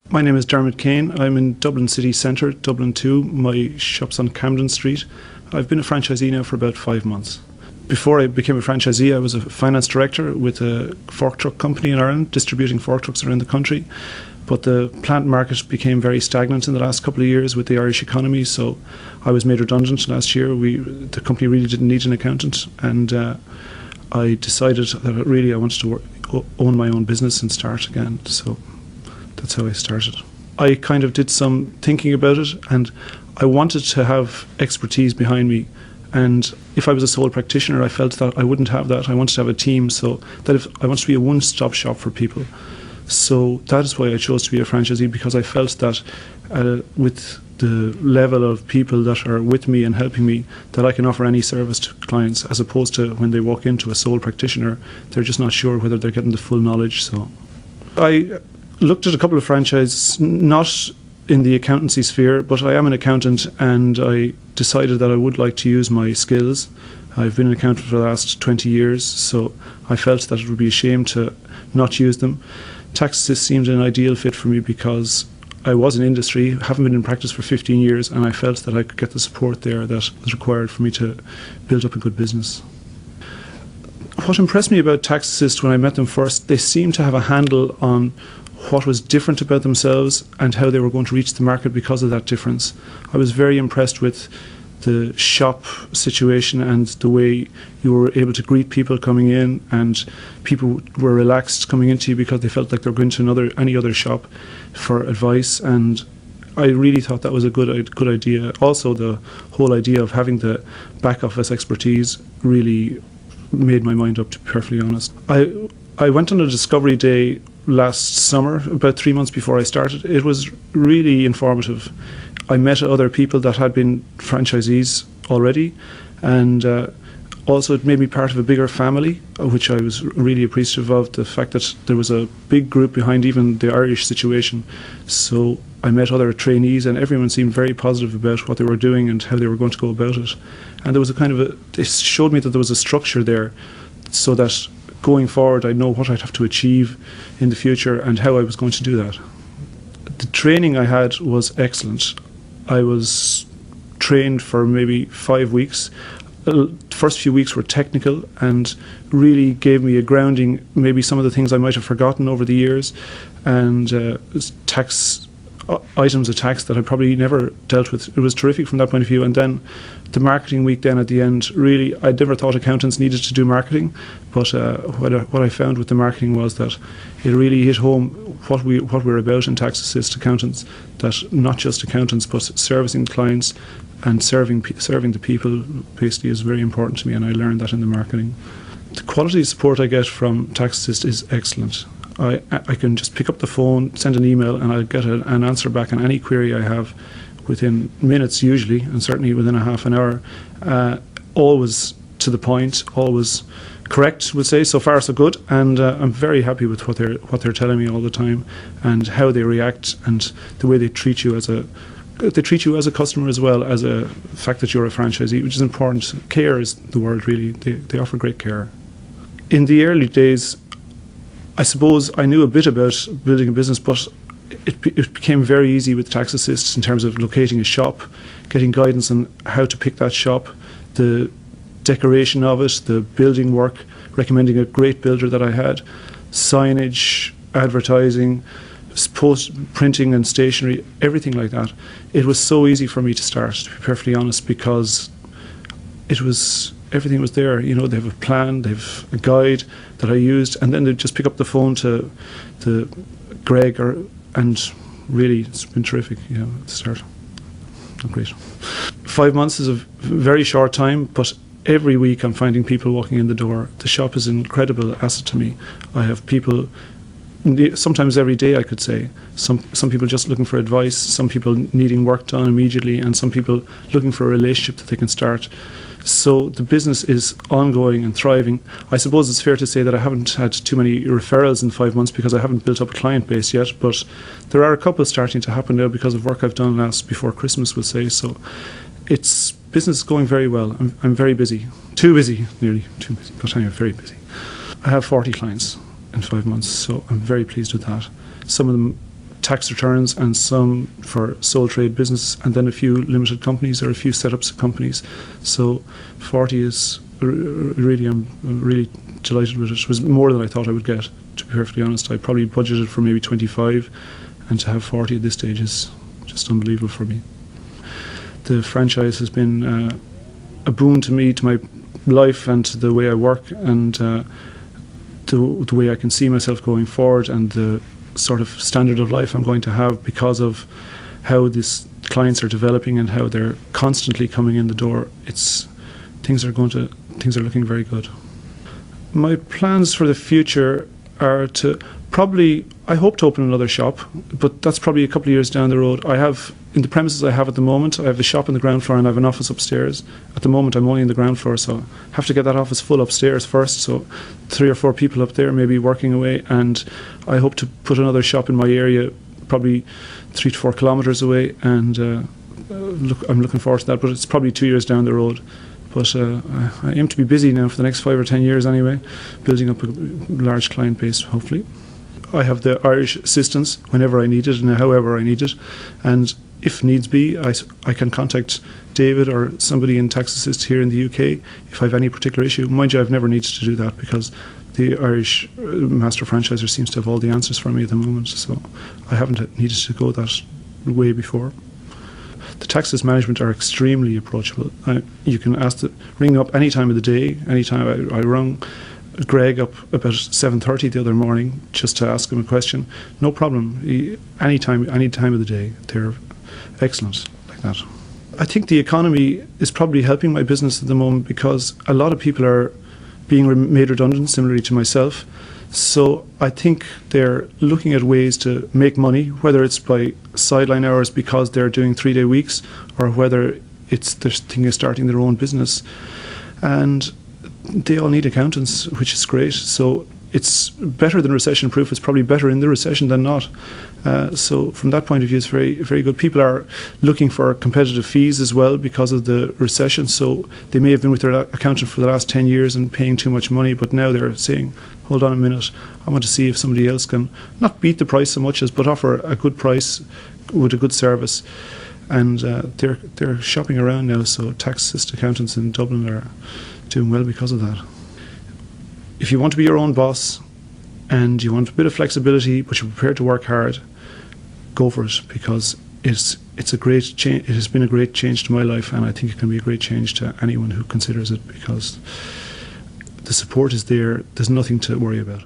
My name is Dermot Kane. I'm in Dublin city centre, Dublin 2. My shop's on Camden Street. I've been a franchisee now for about 5 months. Before I became a franchisee, I was a finance director with a fork truck company in Ireland, distributing fork trucks around the country. But the plant market became very stagnant in the last couple of years with the Irish economy, so I was made redundant last year. The company really didn't need an accountant, and I decided that I wanted to own my own business and start again. So that's how I started. I kind of did some thinking about it, and I wanted to have expertise behind me. And if I was a sole practitioner, I felt that I wouldn't have that. I wanted to have a team, so that if I wanted to be a one-stop shop for people. So that is why I chose to be a franchisee, because I felt that with the level of people that are with me and helping me, that I can offer any service to clients, as opposed to when they walk into a sole practitioner, they're just not sure whether they're getting the full knowledge. So I looked at a couple of franchises, not in the accountancy sphere, but I am an accountant, and I decided that I would like to use my skills. I've been an accountant for the last 20 years, so I felt that it would be a shame to not use them. TaxAssist seemed an ideal fit for me because I was in industry, haven't been in practice for 15 years, and I felt that I could get the support there that was required for me to build up a good business. What impressed me about TaxAssist when I met them first, they seemed to have a handle on what was different about themselves and how they were going to reach the market because of that difference. I was very impressed with the shop situation and the way you were able to greet people coming in, and people were relaxed coming into you because they felt like they were going to any other shop for advice, and I really thought that was a good idea. Also, the whole idea of having the back office expertise really made my mind up, to be perfectly honest. I went on a discovery day last summer, about 3 months before I started. It was really informative. I met other people that had been franchisees already, and also it made me part of a bigger family, which I was really appreciative of, the fact that there was a big group behind even the Irish situation. So I met other trainees, and everyone seemed very positive about what they were doing and how they were going to go about it. And there was it showed me that there was a structure there, so that going forward I know what I'd have to achieve in the future and how I was going to do that. The training I had was excellent. I was trained for maybe 5 weeks. The first few weeks were technical and really gave me a grounding, maybe some of the things I might have forgotten over the years, and items of tax that I probably never dealt with. It was terrific from that point of view. And then the marketing week then at the end, really, I never thought accountants needed to do marketing, but what I found with the marketing was that it really hit home what we're about in TaxAssist Accountants, that not just accountants but servicing clients and serving the people basically is very important to me, and I learned that in the marketing. The quality of support I get from TaxAssist is excellent. I can just pick up the phone, send an email, and I'll get an answer back on any query I have within minutes usually, and certainly within a half an hour. Always to the point, always correct, we'll say. So far so good, and I'm very happy with what they're telling me all the time, and how they react, and the way they treat you as a customer, as well as a fact that you're a franchisee, which is important. Care is the word, really. They offer great care. In the early days, I suppose I knew a bit about building a business, but it became very easy with TaxAssist in terms of locating a shop, getting guidance on how to pick that shop, the decoration of it, the building work, recommending a great builder that I had, signage, advertising, post printing and stationery, everything like that. It was so easy for me to start, to be perfectly honest, because everything was there. You know, they have a plan, they have a guide that I used, and then they just pick up the phone to Greg, and really it's been terrific, you know, at the start. Oh, great. 5 months is a very short time, but every week I'm finding people walking in the door. The shop is an incredible asset to me. I have people, sometimes every day I could say, some people just looking for advice, some people needing work done immediately, and some people looking for a relationship that they can start. So the business is ongoing and thriving. I suppose it's fair to say that I haven't had too many referrals in 5 months because I haven't built up a client base yet, but there are a couple starting to happen now because of work I've done before Christmas, we'll say. So business is going very well. I'm very busy. Too busy, nearly too busy, but anyway, very busy. I have 40 clients in 5 months, so I'm very pleased with that. Some of them tax returns and some for sole trade business, and then a few limited companies or a few setups of companies. So 40 is really, I'm really delighted with it. It was more than I thought I would get, to be perfectly honest. I probably budgeted for maybe 25, and to have 40 at this stage is just unbelievable for me. The franchise has been a boon to me, to my life and to the way I work, and the way I can see myself going forward, and the sort of standard of life I'm going to have because of how these clients are developing and how they're constantly coming in the door. Things are looking very good. My plans for the future are to I hope to open another shop, but that's probably a couple of years down the road. In the premises I have at the moment, I have the shop on the ground floor and I have an office upstairs. At the moment I'm only on the ground floor, so I have to get that office full upstairs first, so 3 or 4 people up there maybe working away, and I hope to put another shop in my area, probably 3 to 4 kilometres away, and I'm looking forward to that, but it's probably 2 years down the road. But I aim to be busy now for the next 5 or 10 years anyway, building up a large client base, hopefully. I have the Irish assistance whenever I need it and however I need it, and if needs be, I can contact David or somebody in TaxAssist here in the UK if I have any particular issue. Mind you, I've never needed to do that because the Irish master franchiser seems to have all the answers for me at the moment, so I haven't needed to go that way before. The taxes management are extremely approachable. You can ring up any time of the day. Anytime I rang Greg up about 7:30 the other morning just to ask him a question. No problem. Any time of the day. They're excellent like that. I think the economy is probably helping my business at the moment because a lot of people are being made redundant, similarly to myself. So I think they're looking at ways to make money, whether it's by sideline hours because they're doing 3-day weeks, or whether it's their thing is starting their own business. And they all need accountants, which is great. So it's better than recession-proof. It's probably better in the recession than not. So from that point of view, it's very, very good. People are looking for competitive fees as well because of the recession. So they may have been with their accountant for the last 10 years and paying too much money, but now they're saying, hold on a minute, I want to see if somebody else can not beat the price so much as, but offer a good price with a good service. And they're shopping around now. So TaxAssist Accountants in Dublin are doing well because of that. If you want to be your own boss and you want a bit of flexibility but you're prepared to work hard, go for it, because it's a great change. It has been a great change to my life, and I think it can be a great change to anyone who considers it, because the support is there. There's nothing to worry about.